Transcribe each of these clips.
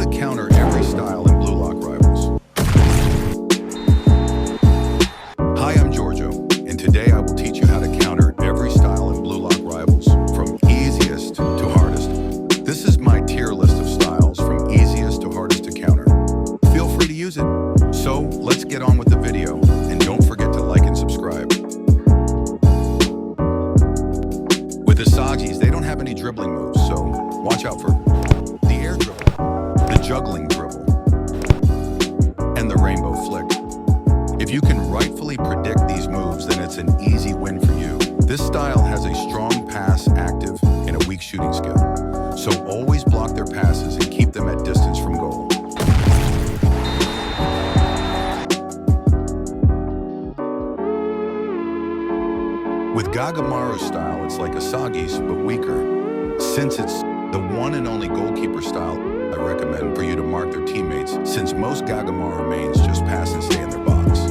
to counter every style in Blue Lock Rivals. Hi, I'm Giorgio, and today I will teach you how to counter every style in Blue Lock Rivals, from easiest to hardest. This is my tier list of styles from easiest to hardest to counter. Feel free to use it. So let's get on with the video, and don't forget to like and subscribe. With Isagis, they don't have any dribbling moves, so watch out for the air dribble, the juggling dribble, and the rainbow flick. If you can rightfully predict these moves, then it's an easy win for you. This style has a strong pass active and a weak shooting skill, so always block their passes and keep them at distance from goal. With gagamaru style, it's like Isagi's, but weaker. Since it's the one and only goalkeeper style, I recommend for you to mark their teammates, since most gagamaru mains just pass and stay in their box.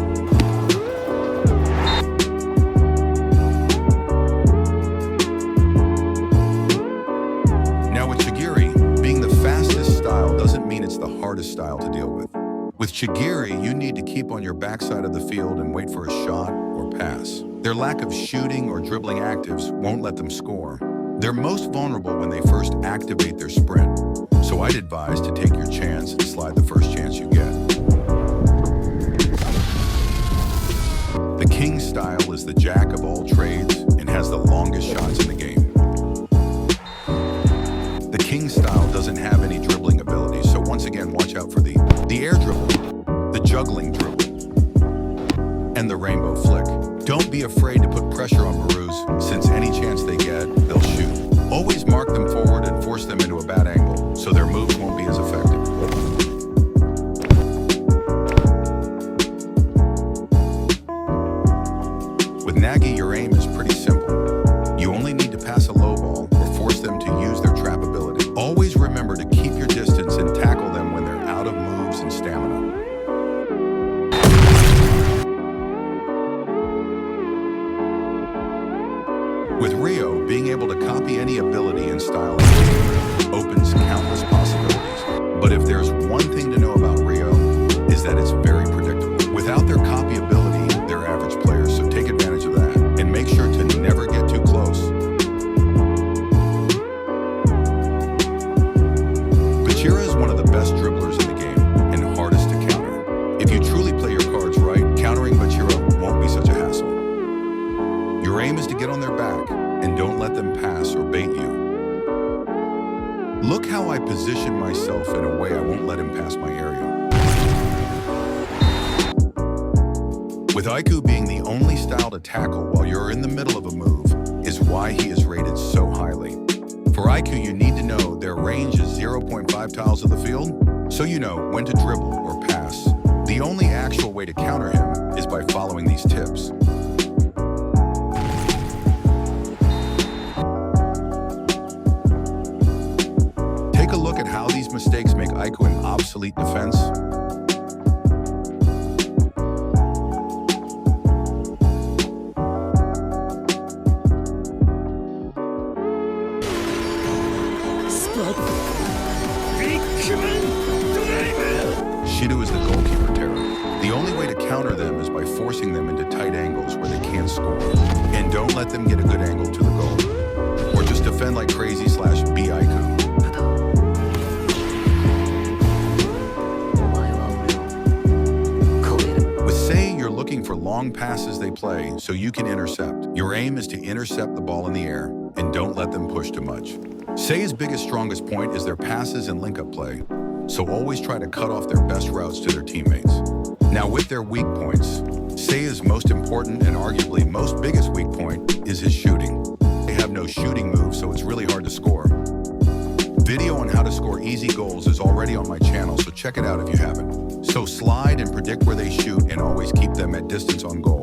Now with chigiri, being the fastest style doesn't mean it's the hardest style to deal with. With chigiri, you need to keep on your backside of the field and wait for a shot or pass. Their lack of shooting or dribbling actives won't let them score. They're most vulnerable when they first activate their sprint, so I'd advise to take your chance and slide the first chance you get. The king style is the jack of all trades and has the longest shots in the game. The king style doesn't have any dribbling ability, so once again watch out for the air dribble, the juggling dribble, and the rainbow flick. Don't be afraid to put pressure on Marus, since any chance they get, they'll shoot. Always mark them forward and force them into a bad angle, so their moves won't be as effective. With Nagi, your aim is pretty simple. You only need to pass a low ball or force them to use their trap ability. Always remember to keep your distance and tackle them when they're out of moves and stamina. With Rio, being able to copy any ability and style opens countless possibilities. But if there's one thing to know about Rio, is that it's very predictable. Without their copy ability, they're average players, so take advantage of that. And make sure to never get too close. Bachira is one of the best dribblers in the game, and hardest to counter. If you truly play your cards right, countering Bachira won't be such a hassle. Your aim is to get on their back, and don't let them pass or bait you. Look how I position myself in a way I won't let him pass my area. With Aiku being the only style to tackle while you're in the middle of a move is why he is rated so highly. For Aiku, you need to know their range is 0.5 tiles of the field, so you know when to dribble or pass. The only actual way to counter him is by following these tips. Take a look at how these mistakes make Aiku an obsolete defense. Shidou is the goalkeeper terror. The only way to counter them is by forcing them into tight angles where they can't score. And don't let them get a good angle to the goal. Or just defend like crazy / be Aiku. Looking for long passes they play so you can intercept. Your aim is to intercept the ball in the air and don't let them push too much. Sei's biggest strongest point is their passes and link-up play, so always try to cut off their best routes to their teammates. Now with their weak points, Sei's most important and arguably most biggest weak point is his shooting. They have no shooting move, so it's really hard to score. Video on how to score easy goals is already on my channel, so check it out if you haven't. So slide and predict where they shoot and always keep them at distance on goal.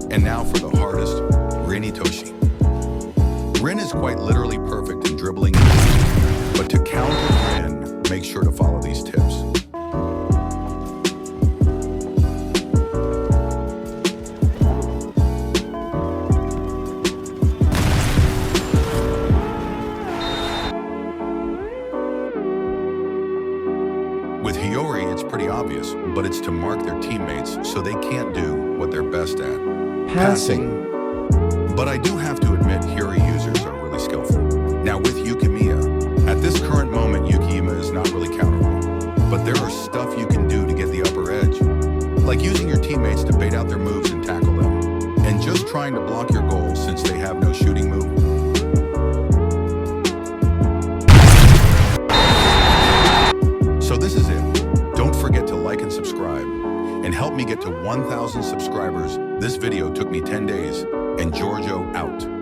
And now for the hardest, Rin Toshi. Rin is quite literally perfect in dribbling, but to counter Rin, make sure to follow these tips. but it's to mark their teammates so they can't do what they're best at. Passing. But I do have to admit Hiri users are really skillful. Now with Yukimiya, at this current moment Yukimiya is not really counterable, but there are stuff you can do to get the upper edge, like using your teammates to bait out their moves and tackle them, and just trying to block your goals since they have no shooting move. So this is it. Don't forget to like and subscribe, and help me get to 1,000 subscribers. This video took me 10 days, and Giorgio out.